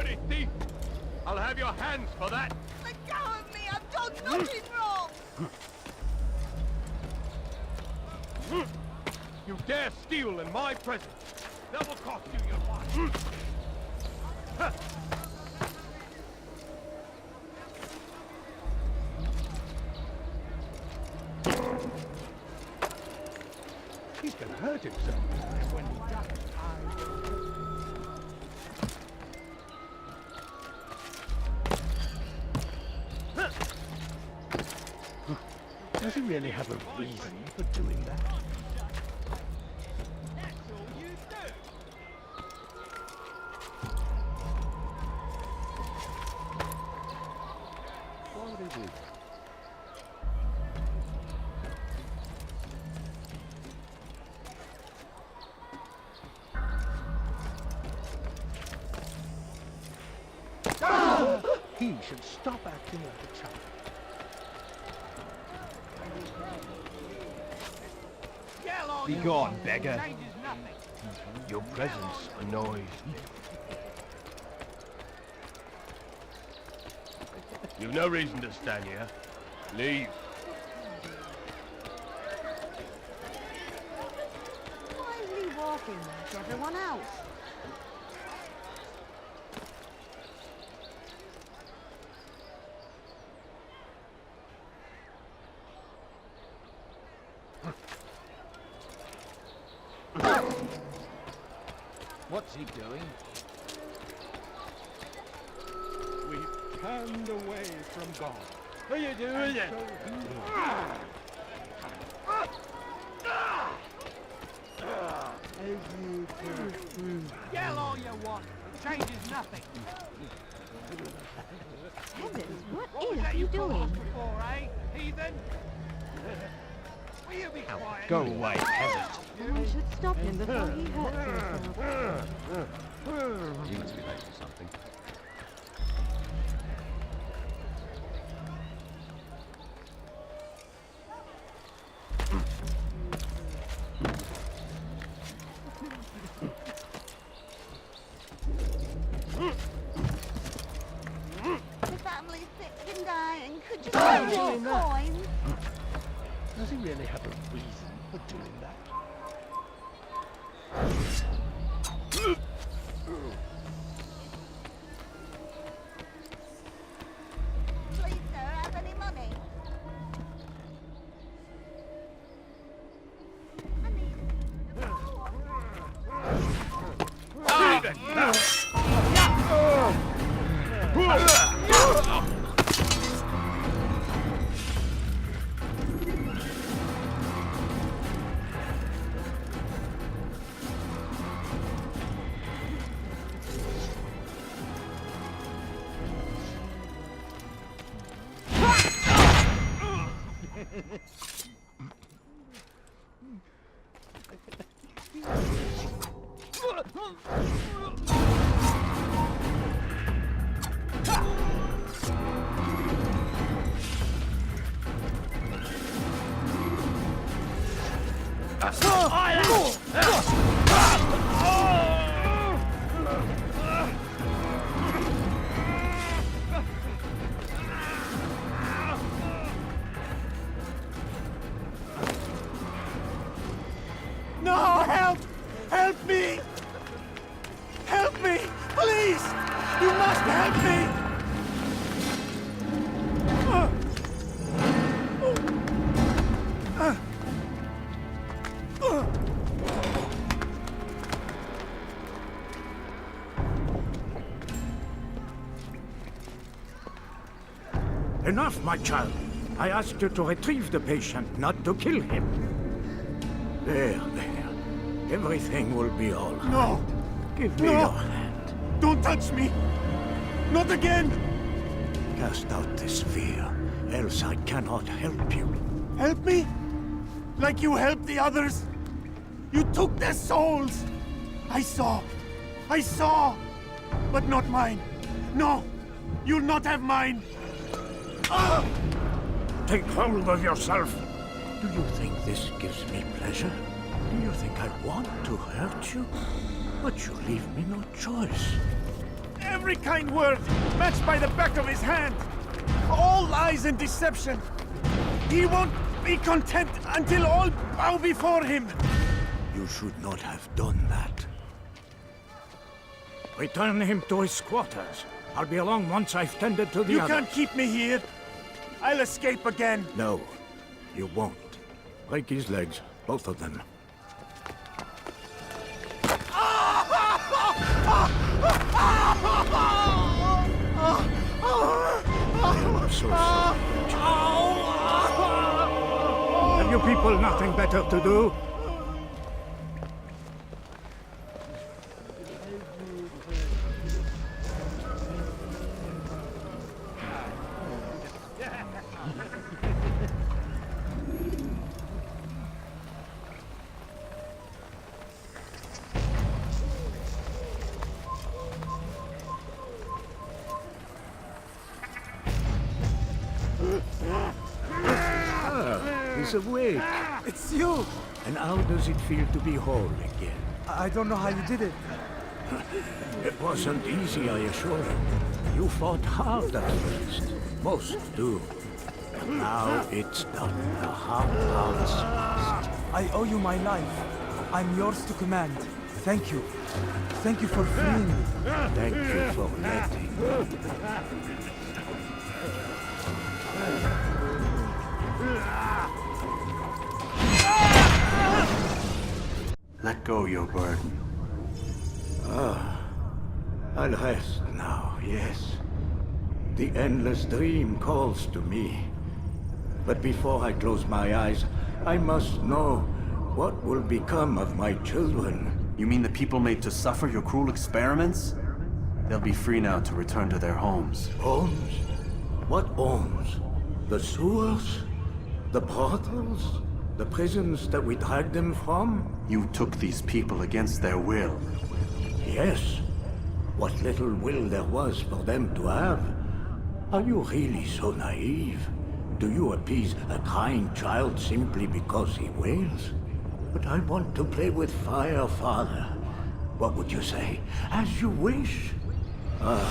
dirty thief! I'll have your hands for that! Let go of me! I've done nothing wrong! You dare steal in my presence! That will cost you your life! He can hurt himself. And when he does, Does he really have a reason for doing that? That's all you do. Why would he do that? He should stop acting like a child. Be gone, beggar. Changes nothing. Your presence annoys me. You've no reason to stand here. Leave. Why is he walking like everyone else? What's he doing? We've turned away from God. What are you doing? Yell all you want. Changes nothing. Heavens, what What was is that he you called doing? off before, eh, heathen? Will you be quiet? Go away, peasant. I should stop him before he hurts himself. He must be late for something. The family's sick and dying. Could you spare more coins? Does he really have a reason for doing that? Please, sir, have any money? I need No, help! Help me! Help me! Please! You must help me! Enough, my child. I asked you to retrieve the patient, not to kill him. There. Everything will be all right. No! Give me No! your hand. Don't touch me! Not again! Cast out this fear, else I cannot help you. Help me? Like you helped the others? You took their souls! I saw! But not mine! No! You'll not have mine! Take hold of yourself. Do you think this gives me pleasure? Do you think I want to hurt you? But you leave me no choice. every kind word, matched by the back of his hand. All lies and deception. He won't be content until all bow before him. You should not have done that. Return him to his quarters. I'll be along once I've tended to the You others. can't keep me here. I'll escape again. No, you won't. Break his legs, both of them. I'm so sorry. Have you people nothing better to do? He's awake. It's you! And how does it feel to be whole again? I don't know how you did it. It wasn't easy, I assure you. You fought hard at first. Most do. But now it's done. The hard part's past. I owe you my life. I'm yours to command. Thank you. Thank you for freeing me. Thank you for letting me. Let go your burden. I'll rest now, yes. The endless dream calls to me. But before I close my eyes, I must know what will become of my children. You mean the people made to suffer your cruel experiments? They'll be free now to return to their homes. Homes? What homes? The sewers? The brothels? The prisons that we dragged them from? You took these people against their will. Yes. What little will there was for them to have. Are you really so naive? Do you appease a crying child simply because he wails? But I want to play with fire, Father. What would you say? As you wish. But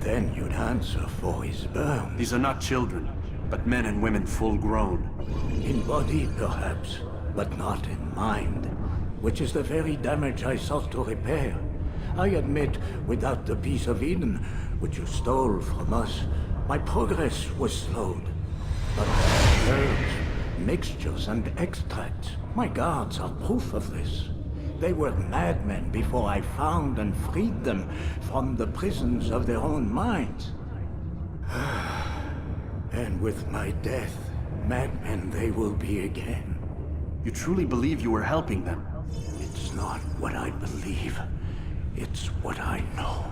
then you'd answer for his burn. These are not children, but men and women full grown. In body, perhaps, but not in mind. Which is the very damage I sought to repair. I admit, without the piece of Eden, which you stole from us, my progress was slowed. But herbs, mixtures, and extracts, my guards are proof of this. They were madmen before I found and freed them from the prisons of their own minds. And with my death, madmen they will be again. You truly believe you were helping them? It's not what I believe. It's what I know.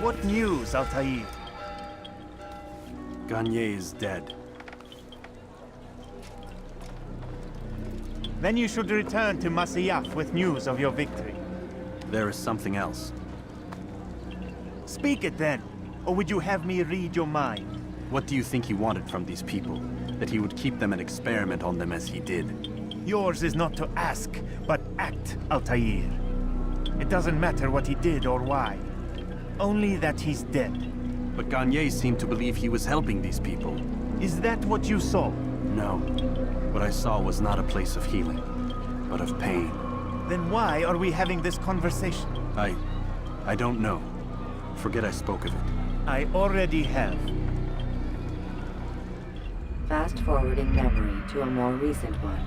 What news, Altair? Gagne is dead. Then you should return to Masyaf with news of your victory. There is something else. Speak it then, or would you have me read your mind? What do you think he wanted from these people? That he would keep them and experiment on them as he did? Yours is not to ask, but act, Altair. It doesn't matter what he did or why. Only that he's dead. But Gagne seemed to believe he was helping these people. Is that what you saw? No. What I saw was not a place of healing, but of pain. Then why are we having this conversation? I don't know. Forget I spoke of it. I already have. Fast forwarding memory to a more recent one.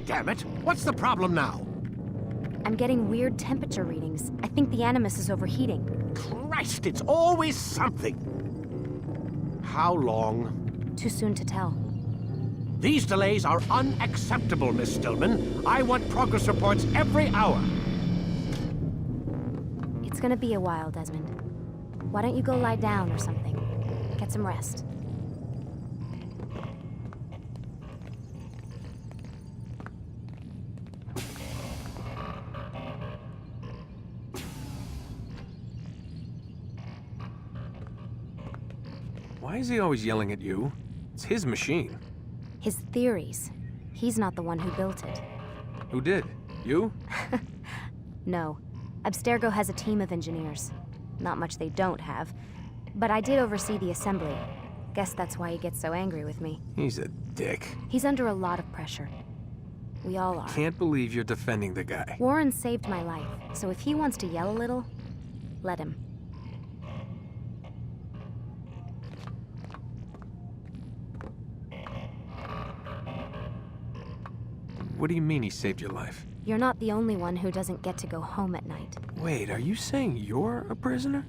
Damn it! What's the problem now? I'm getting weird temperature readings. I think the Animus is overheating. Christ, it's always something! How long? Too soon to tell. These delays are unacceptable, Miss Stillman. I want progress reports every hour. It's gonna be a while, Desmond. Why don't you go lie down or something? Get some rest. Why is he always yelling at you? It's his machine. His theories. He's not the one who built it. Who did? You? No. Abstergo has a team of engineers. Not much they don't have. But I did oversee the assembly. Guess that's why he gets so angry with me. He's a dick. He's under a lot of pressure. We all are. Can't believe you're defending the guy. Warren saved my life, so if he wants to yell a little, let him. What do you mean he saved your life? You're not the only one who doesn't get to go home at night. Wait, are you saying you're a prisoner?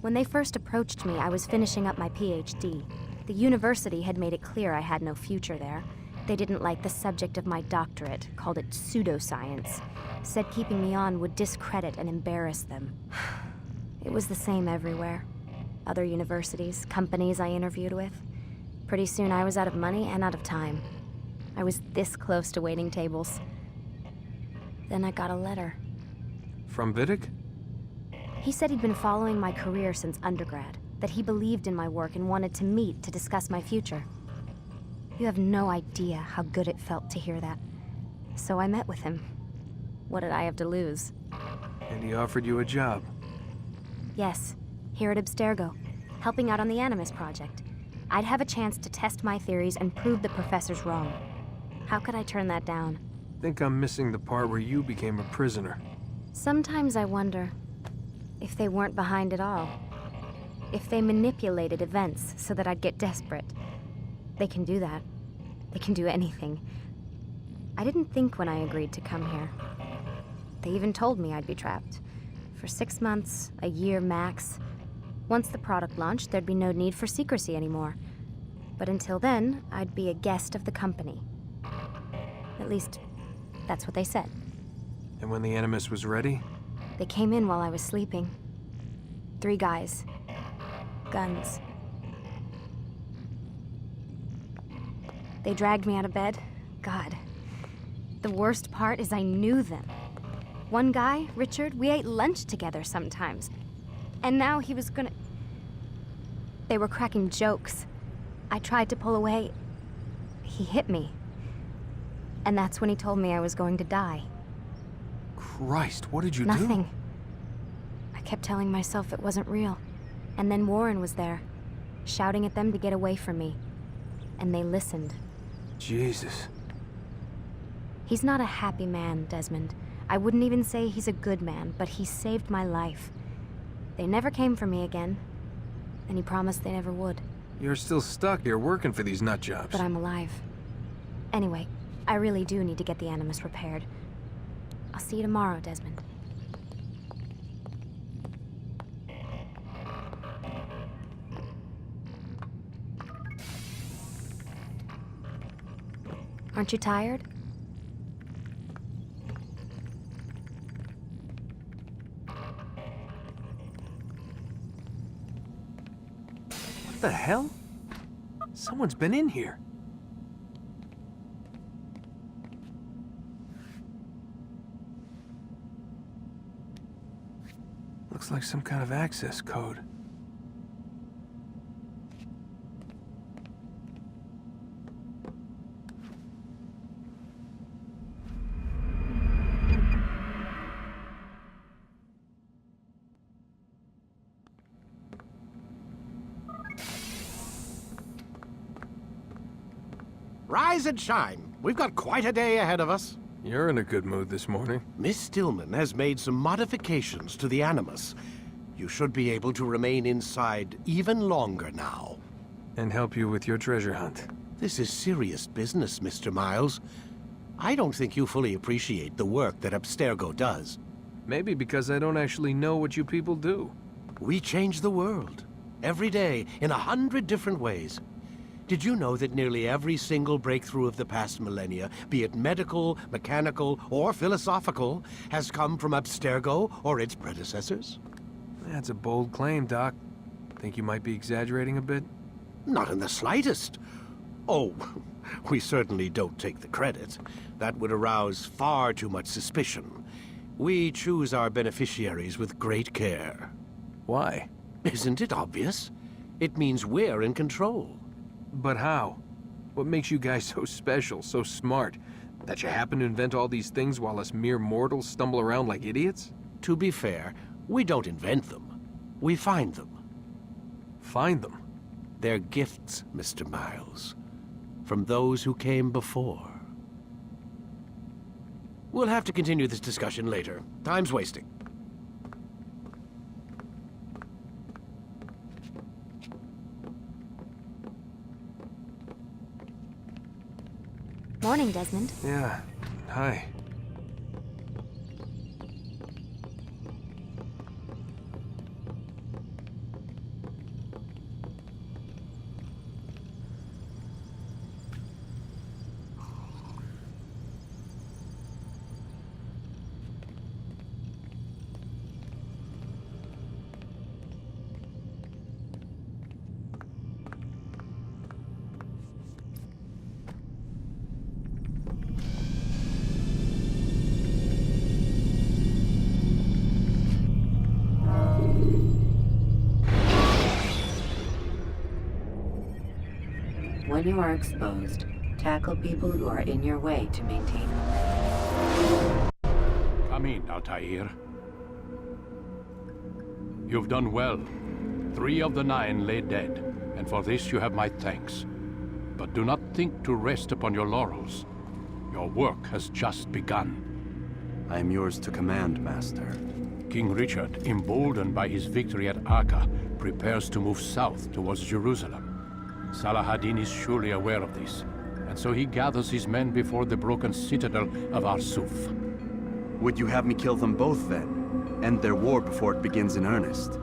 When they first approached me, I was finishing up my PhD. The university had made it clear I had no future there. They didn't like the subject of my doctorate, called it pseudoscience. Said keeping me on would discredit and embarrass them. It was the same everywhere. Other universities, companies I interviewed with. Pretty soon I was out of money and out of time. I was this close to waiting tables. Then I got a letter. From Vidic? He said he'd been following my career since undergrad, that he believed in my work and wanted to meet to discuss my future. You have no idea how good it felt to hear that. So I met with him. What did I have to lose? And he offered you a job. Yes, here at Abstergo, helping out on the Animus project. I'd have a chance to test my theories and prove the professors wrong. How could I turn that down? Think I'm missing the part where you became a prisoner. Sometimes I wonder if they weren't behind it all. If they manipulated events so that I'd get desperate. They can do that. They can do anything. I didn't think when I agreed to come here. They even told me I'd be trapped. For 6 months, a year max. Once the product launched, there'd be no need for secrecy anymore. But until then, I'd be a guest of the company. At least, that's what they said. And when the Animus was ready? They came in while I was sleeping. 3 guys. Guns. They dragged me out of bed. God. The worst part is I knew them. One guy, Richard, we ate lunch together sometimes. And now he was gonna... They were cracking jokes. I tried to pull away. He hit me. And that's when he told me I was going to die. Christ, what did you do? Nothing. I kept telling myself it wasn't real. And then Warren was there, shouting at them to get away from me. And they listened. Jesus. He's not a happy man, Desmond. I wouldn't even say he's a good man, but he saved my life. They never came for me again. And he promised they never would. You're still stuck here working for these nut jobs. But I'm alive. Anyway, I really do need to get the Animus repaired. I'll see you tomorrow, Desmond. Aren't you tired? What the hell? Someone's been in here. Looks like some kind of access code. Rise and shine. We've got quite a day ahead of us. You're in a good mood this morning. Miss Stillman has made some modifications to the Animus. You should be able to remain inside even longer now. And help you with your treasure hunt. This is serious business, Mr. Miles. I don't think you fully appreciate the work that Abstergo does. Maybe because I don't actually know what you people do. We change the world. Every day, in 100 different ways. Did you know that nearly every single breakthrough of the past millennia, be it medical, mechanical, or philosophical, has come from Abstergo or its predecessors? That's a bold claim, Doc. Think you might be exaggerating a bit? Not in the slightest. Oh, we certainly don't take the credit. That would arouse far too much suspicion. We choose our beneficiaries with great care. Why? Isn't it obvious? It means we're in control. But how? What makes you guys so special, so smart? That you happen to invent all these things while us mere mortals stumble around like idiots? To be fair, we don't invent them. We find them. Find them? They're gifts, Mr. Miles. From those who came before. We'll have to continue this discussion later. Time's wasting. Morning, Desmond. Yeah. Hi. When you are exposed, tackle people who are in your way to maintain order. Come in, Altair. You've done well. 3 of the 9 lay dead, and for this you have my thanks. But do not think to rest upon your laurels. Your work has just begun. I am yours to command, Master. King Richard, emboldened by his victory at Acre, prepares to move south towards Jerusalem. Salah-ad-Din is surely aware of this, and so he gathers his men before the broken citadel of Arsuf. Would you have me kill them both then? End their war before it begins in earnest?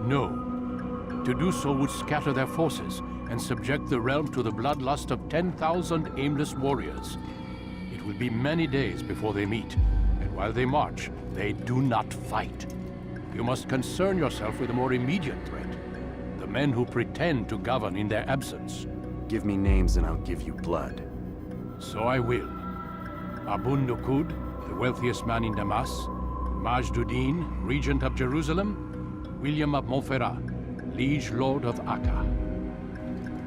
No. To do so would scatter their forces and subject the realm to the bloodlust of 10,000 aimless warriors. It will be many days before they meet, and while they march, they do not fight. You must concern yourself with a more immediate threat. The men who pretend to govern in their absence. Give me names and I'll give you blood. So I will. Abun Nukud, the wealthiest man in Damas, Majduddin, regent of Jerusalem, William of Montferrat, liege lord of Acre.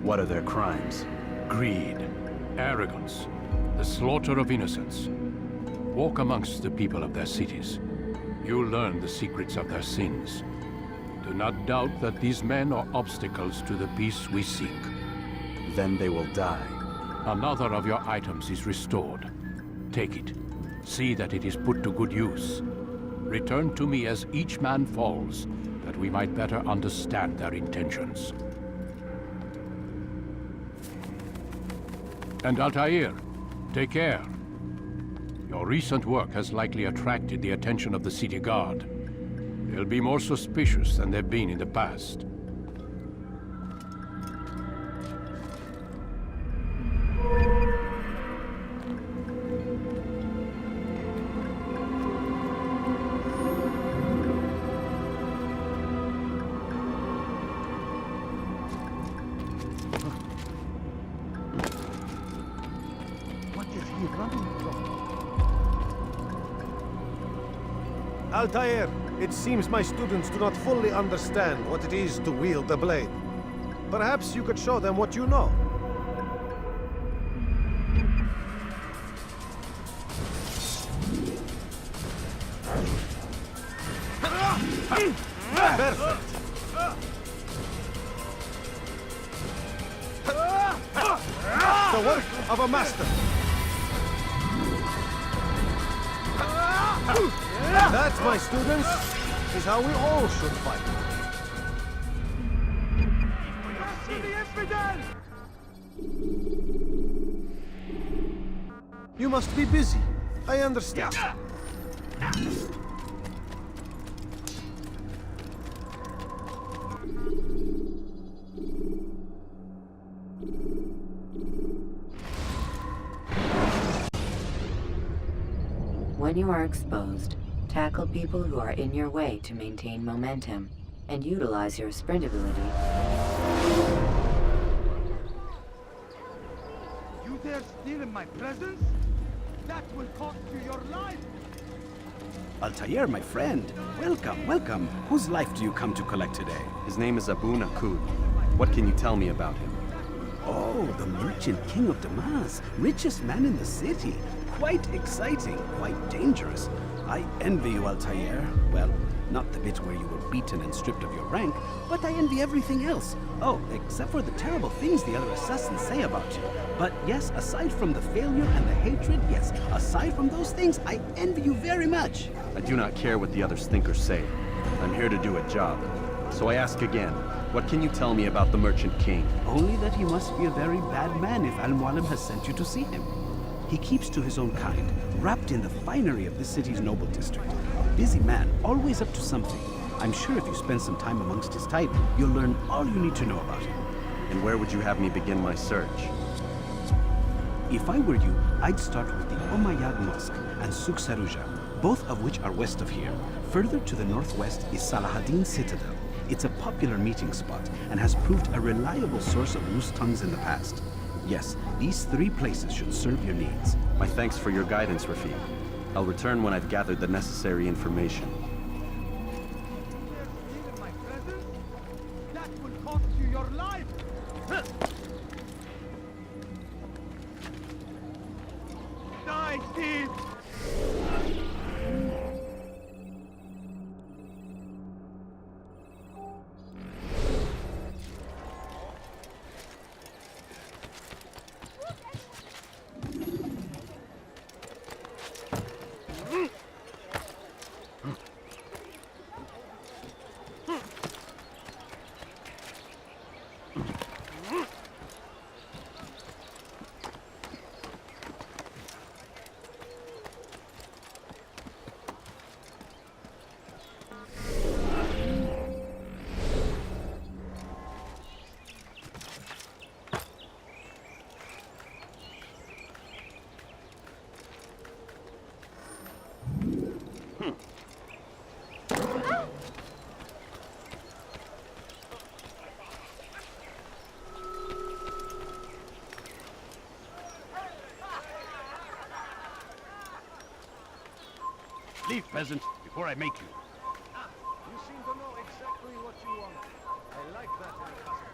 What are their crimes? Greed, arrogance, the slaughter of innocents. Walk amongst the people of their cities. You'll learn the secrets of their sins. Do not doubt that these men are obstacles to the peace we seek. Then they will die. Another of your items is restored. Take it. See that it is put to good use. Return to me as each man falls, that we might better understand their intentions. And Altair, Take care. Your recent work has likely attracted the attention of the city guard. They'll be more suspicious than they've been in the past. Altair, it seems my students do not fully understand what it is to wield the blade. Perhaps you could show them what you know. Perfect. The work of a master. That, my students, is how we all should fight. You must be busy. I understand. When you are exposed, tackle people who are in your way to maintain momentum, and utilize your sprint ability. You dare steal in my presence? That will cost you your life! Altair, my friend. Welcome, welcome. Whose life do you come to collect today? His name is Abu Nakud. What can you tell me about him? Oh, the merchant king of Damas. Richest man in the city. Quite exciting, quite dangerous. I envy you, Altair. Well, not the bit where you were beaten and stripped of your rank, but I envy everything else. Oh, except for the terrible things the other assassins say about you. But yes, aside from the failure and the hatred, yes, aside from those things, I envy you very much. I do not care what the others think or say. I'm here to do a job. So I ask again, what can you tell me about the Merchant King? Only that he must be a very bad man if Al-Mualim has sent you to see him. He keeps to his own kind, wrapped in the finery of this city's noble district. Busy man, always up to something. I'm sure if you spend some time amongst his type, you'll learn all you need to know about him. And where would you have me begin my search? If I were you, I'd start with the Umayyad Mosque and Souk Saruja, both of which are west of here. Further to the northwest is Salahaddin Citadel. It's a popular meeting spot and has proved a reliable source of loose tongues in the past. Yes, these 3 places should serve your needs. My thanks for your guidance, Rafiq. I'll return when I've gathered the necessary information. That will cost you your life! Die, thief! Leave, peasant, before I make you. You seem to know exactly what you want. I like that in a customer.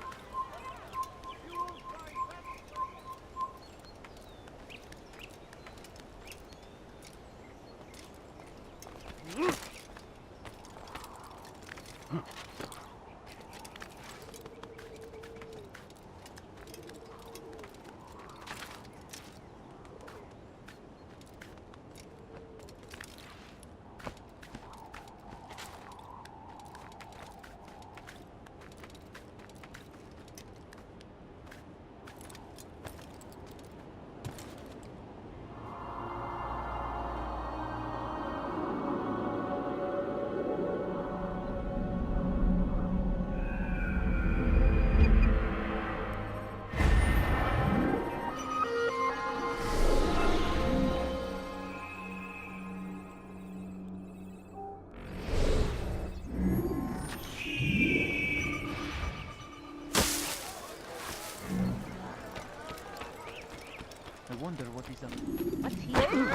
I wonder what he's up to. What's he doing?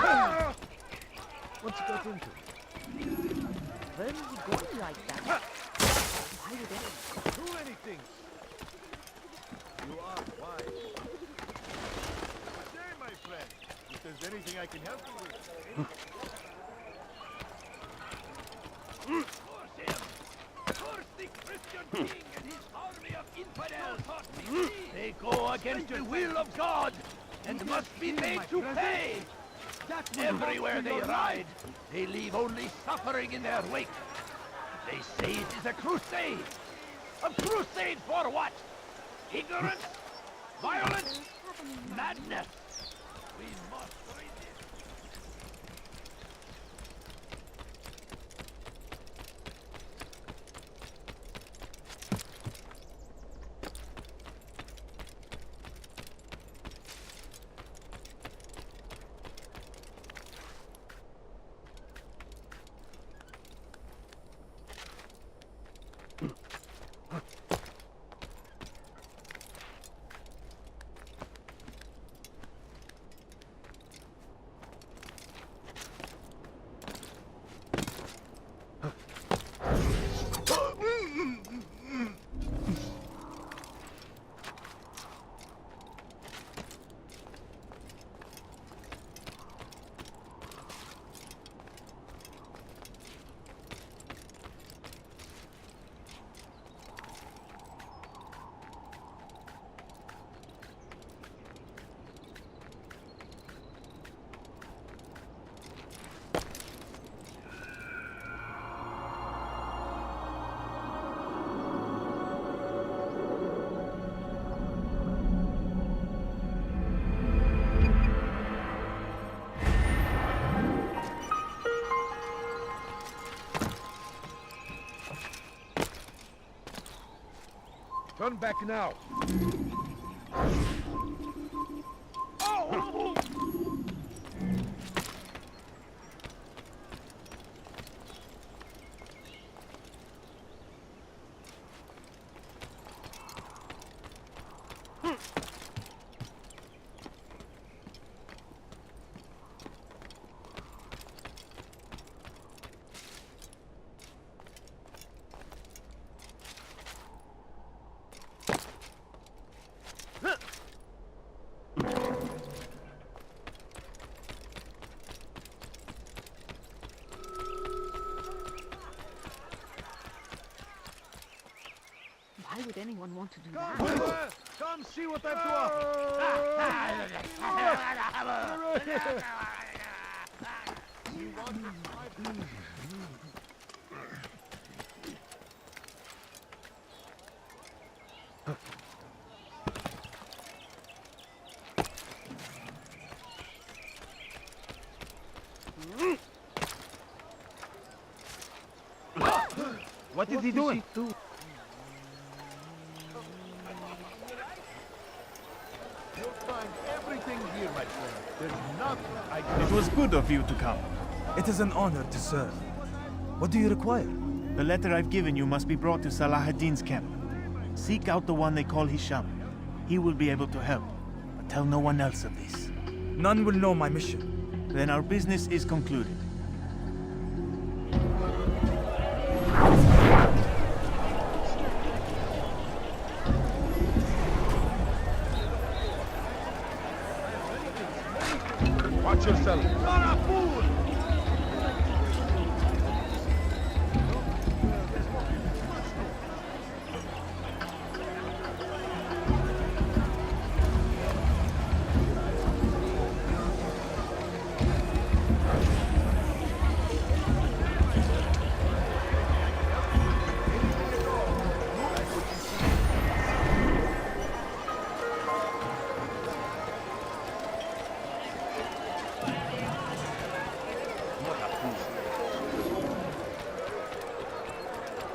What's he got into? Where is he going like that? Why would anyone? Too many things. You are wise. Good day, my friend. If there's anything I can help you with. The Christian king and his army of infidels. They go against the will of God and must be made to pay. Everywhere they ride, they leave only suffering in their wake. They say it is a crusade. A crusade for what? Ignorance? Violence? Madness? We must resist. Turn back now. Why would anyone want to do that? Come see what I've to offer. You want What is he doing? You'll find everything here, my friend. There's nothing I can. It was good of you to come. It is an honor to serve. What do you require? The letter I've given you must be brought to Salah ad-Din's camp. Seek out the one they call Hisham. He will be able to help. But tell no one else of this. None will know my mission. Then our business is concluded. Watch yourself. You're a fool!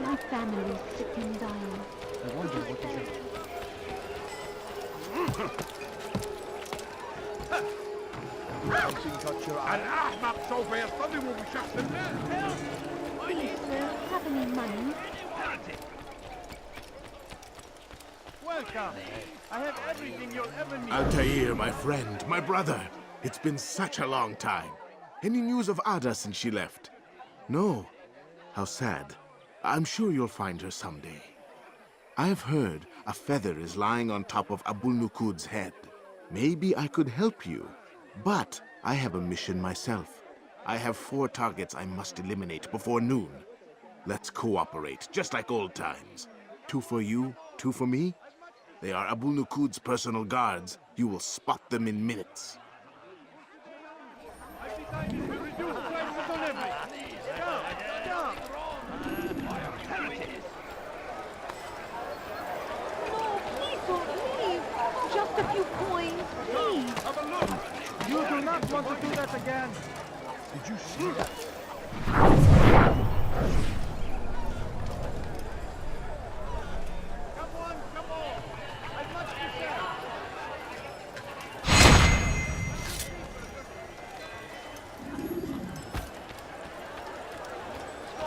My family is sick and dying. I wonder what he's up to. Something caught your eye. الأحمق سوف يصطدم بشخص ما. Please, sir, have any money? Heretic. Welcome. I have everything you'll ever need. Altair, my friend, my brother. It's been such a long time. Any news of Ada since she left? No. How sad. I'm sure you'll find her someday. I have heard a feather is lying on top of Abul Nukud's head. Maybe I could help you. But I have a mission myself. I have 4 targets I must eliminate before noon. Let's cooperate, just like old times. 2 for you, 2 for me. They are Abul Nukud's personal guards. You will spot them in minutes. Just a few coins, please. Have a look. You do not want to do that again. Did you see that? Come on. As much as you can.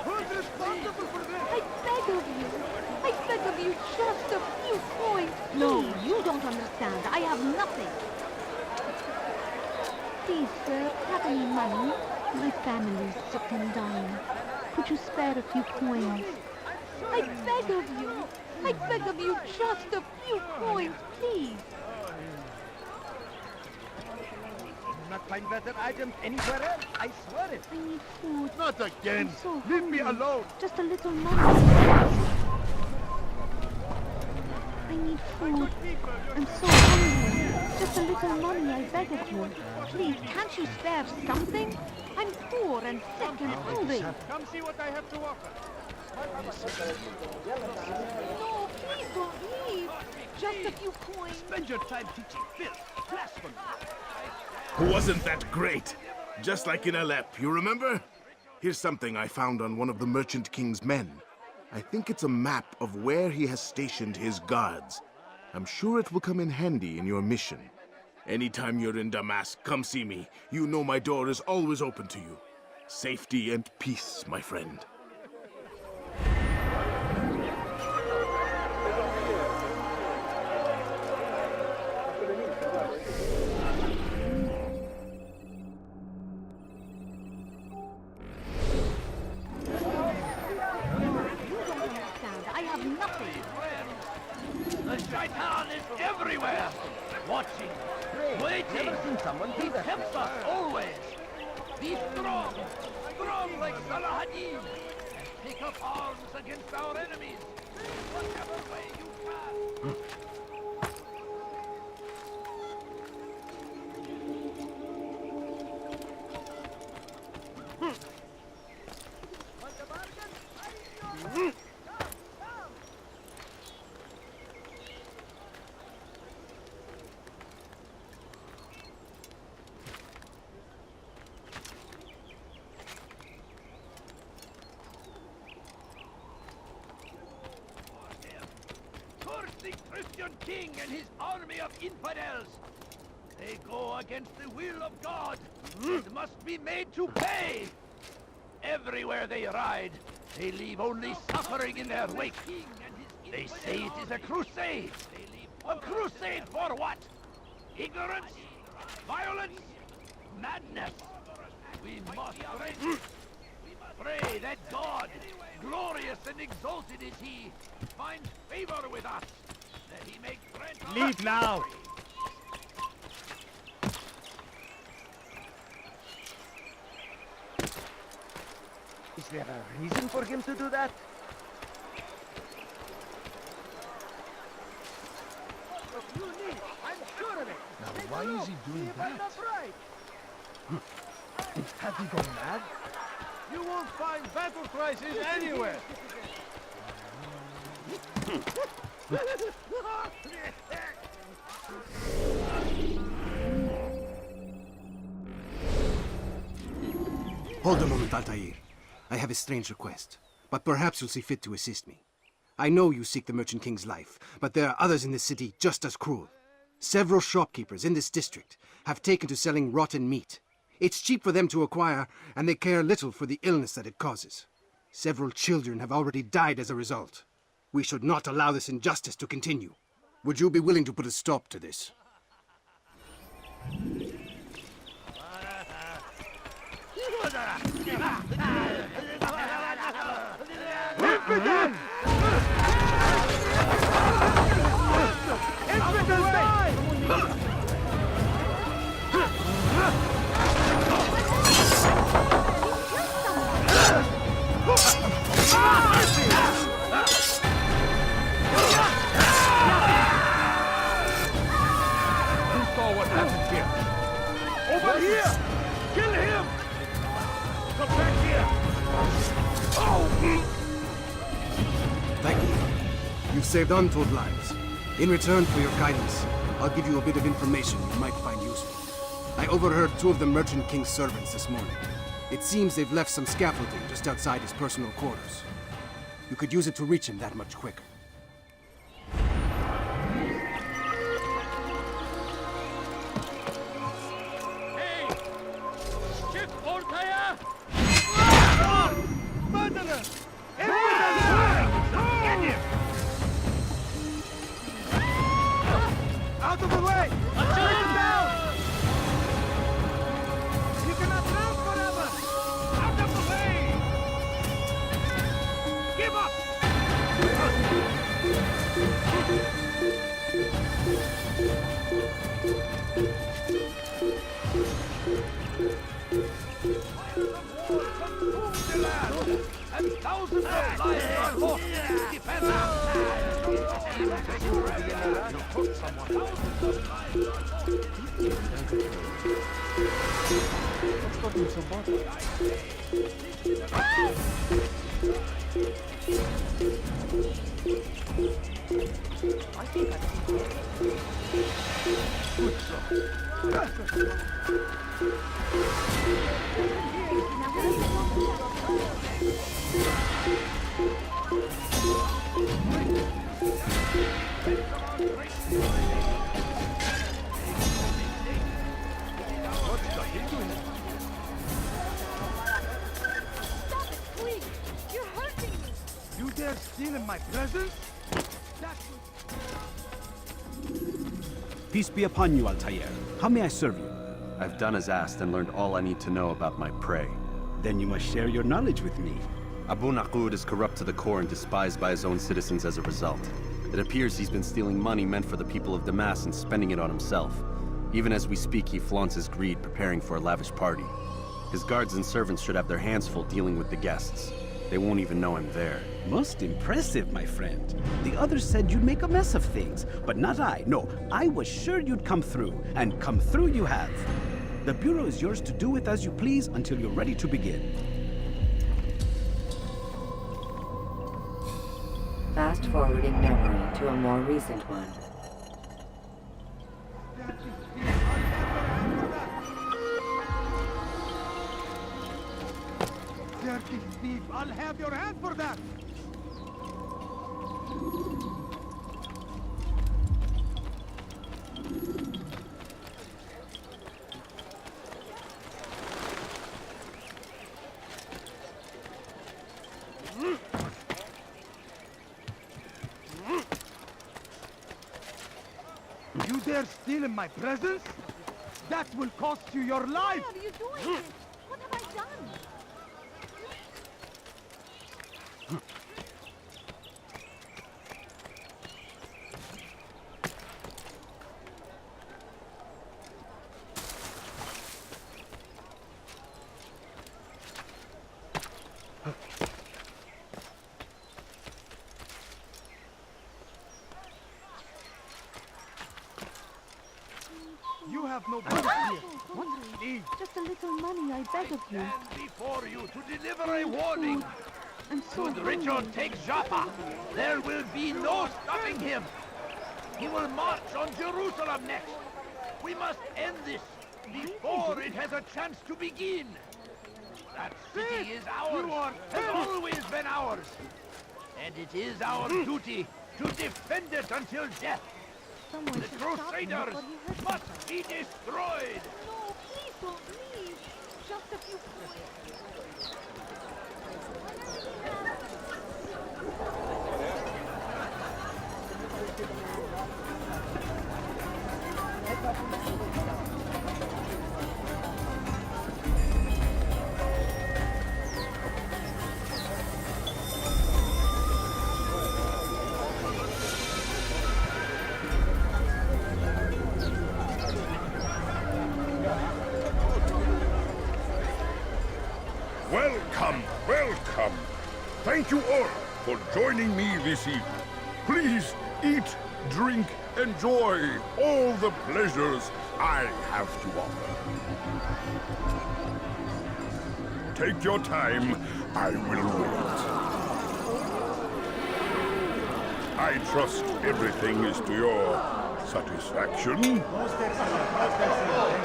Who's responsible for this? I beg of you, just a few coins. No, you don't understand. I have nothing. Please, sir, have any money? My family's sick and dying. Could you spare a few coins? I beg of you, just a few coins, please. You not find better items anywhere else. I swear it. I need food. Not again. I'm so Leave me hungry. alone. Just a little money. I need food. I'm so hungry. Just a little money, I beg of you. Please, can't you spare something? I'm poor and sick and hungry. Come see what I have to offer. No, please don't leave. Just a few coins. Spend your time teaching filth, blasphemy. Wasn't that great? Just like in Alep, you remember? Here's something I found on one of the Merchant King's men. I think it's a map of where he has stationed his guards. I'm sure it will come in handy in your mission. Anytime you're in Damascus, come see me. You know my door is always open to you. Safety and peace, my friend. The shaitan is everywhere, watching, waiting. He tempts us always. Be strong like Salah-ad-Din, and take up arms against our enemies, whatever way you can. The Christian king and his army of infidels. They go against the will of God and must be made to pay. Everywhere they ride, they leave only suffering in their wake. They say it is a crusade. A crusade for what? Ignorance? Violence? Madness? We must pray that God, glorious and exalted is He, finds favor with us, that He may grant us... Leave now! Is there a reason for him to do that? Look, you need it. I'm sure of it. Now, why is he doing that? That's right. Have you gone mad? You won't find battle prices anywhere. Hold a moment, Altair. I have a strange request, but perhaps you'll see fit to assist me. I know you seek the Merchant King's life, but there are others in this city just as cruel. Several shopkeepers in this district have taken to selling rotten meat. It's cheap for them to acquire, and they care little for the illness that it causes. Several children have already died as a result. We should not allow this injustice to continue. Would you be willing to put a stop to this? Over here! Kill him! Come back here! Thank you. You've saved untold lives. In return for your guidance, I'll give you a bit of information you might find useful. I overheard 2 of the Merchant King's servants this morning. It seems they've left some scaffolding just outside his personal quarters. You could use it to reach him that much quicker. Murderer! Get him! Out of the way! Take him down! You cannot run forever! Out of the way! Give up! And thousands of lives are lost in defense. Let's go do some water. I think I see. Good job. You're hurting me! You dare steal in my presence? Peace be upon you, Altair. How may I serve you? I've done as asked and learned all I need to know about my prey. Then you must share your knowledge with me. Abu Naqud is corrupt to the core and despised by his own citizens as a result. It appears he's been stealing money meant for the people of Damas and spending it on himself. Even as we speak, he flaunts his greed, preparing for a lavish party. His guards and servants should have their hands full dealing with the guests. They won't even know I'm there. Most impressive, my friend. The others said you'd make a mess of things, but not I. No, I was sure you'd come through, and come through you have. The Bureau is yours to do with as you please until you're ready to begin. Fast-forwarding memory to a more recent one. Dirty thief! I'll have your hand for that! You dare steal in my presence? That will cost you your life! Why are you doing this? What have I done? You have no business here. What do you need? Just a little money, I beg of you. Stand before you to deliver a warning. I'm so Should Richard take Jaffa, there will be no stopping him. He will march on Jerusalem next. We must end this before it has a chance to begin. That city is ours, has always been ours. And it is our duty to defend it until death. The Crusaders must be destroyed! No, please don't leave. Just a few points. Welcome, welcome. Thank you all for joining me this evening. Please eat, drink, enjoy all the pleasures I have to offer. Take your time. I will wait. I trust everything is to your satisfaction. Most excellent, most excellent.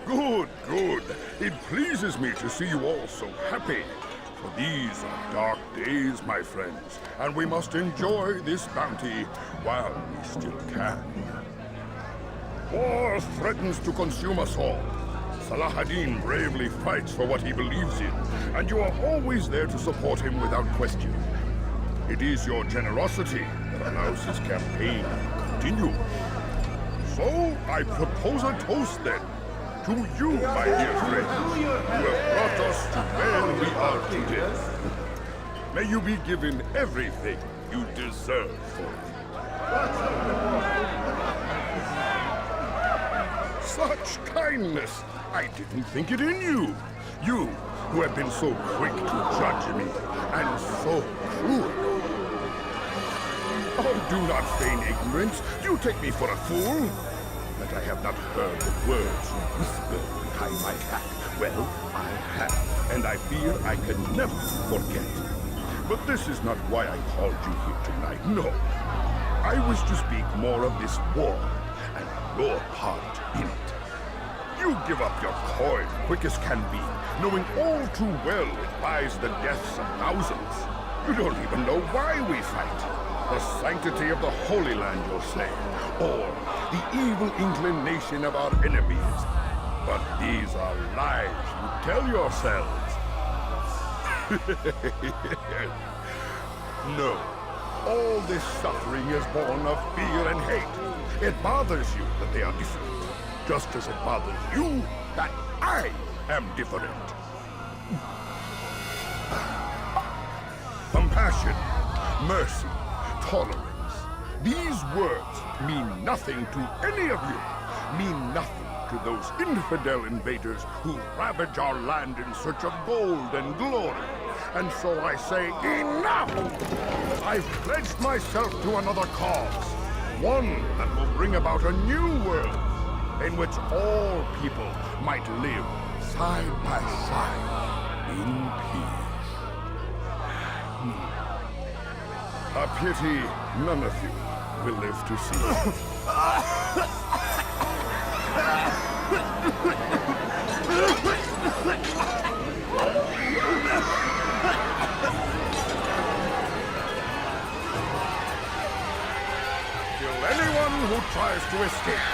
Good, good. It pleases me to see you all so happy. For these are dark days, my friends, and we must enjoy this bounty while we still can. War threatens to consume us all. Salah-ad-Din bravely fights for what he believes in, and you are always there to support him without question. It is your generosity that allows his campaign to continue. So, I propose a toast then. To you, my dear friends, who have brought us to where we are today. May you be given everything you deserve for it. Such kindness! I didn't think it in you. You, who have been so quick to judge me, and so cruel. Oh, do not feign ignorance. You take me for a fool. That I have not heard the words you whisper behind my back. Well, I have, and I fear I can never forget. But this is not why I called you here tonight, no. I wish to speak more of this war, and your part in it. You give up your coin quick as can be, knowing all too well it buys the deaths of thousands. You don't even know why we fight. The sanctity of the Holy Land, you'll say, or the evil inclination of our enemies. But these are lies you tell yourselves. No, all this suffering is born of fear and hate. It bothers you that they are different, just as it bothers you that I am different. Compassion, mercy, tolerance. These words mean nothing to any of you. Mean nothing to those infidel invaders who ravage our land in search of gold and glory. And so I say, enough! I've pledged myself to another cause. One that will bring about a new world in which all people might live side by side in peace. A pity none of you will live to see it. Kill anyone who tries to escape.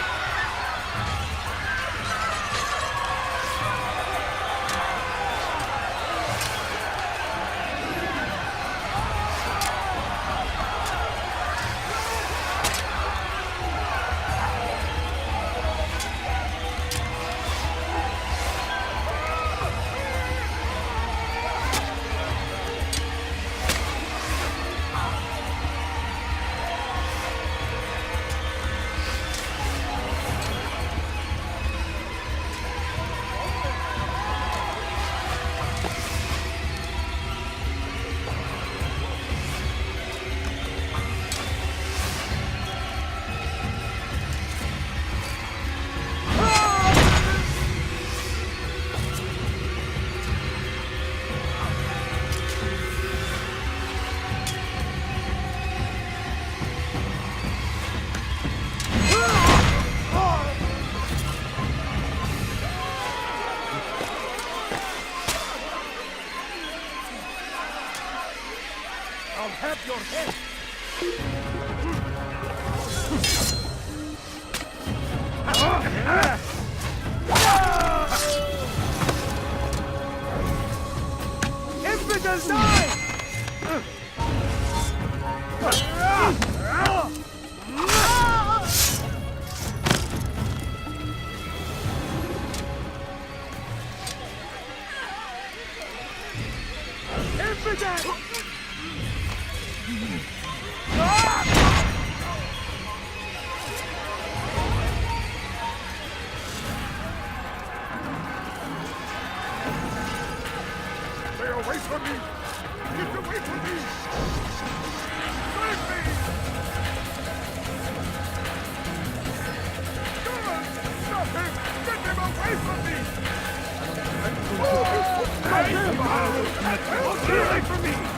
Stay away from me! Get away from me! Save me! God! Stop him! Get him away from me! Oh! Get away from me!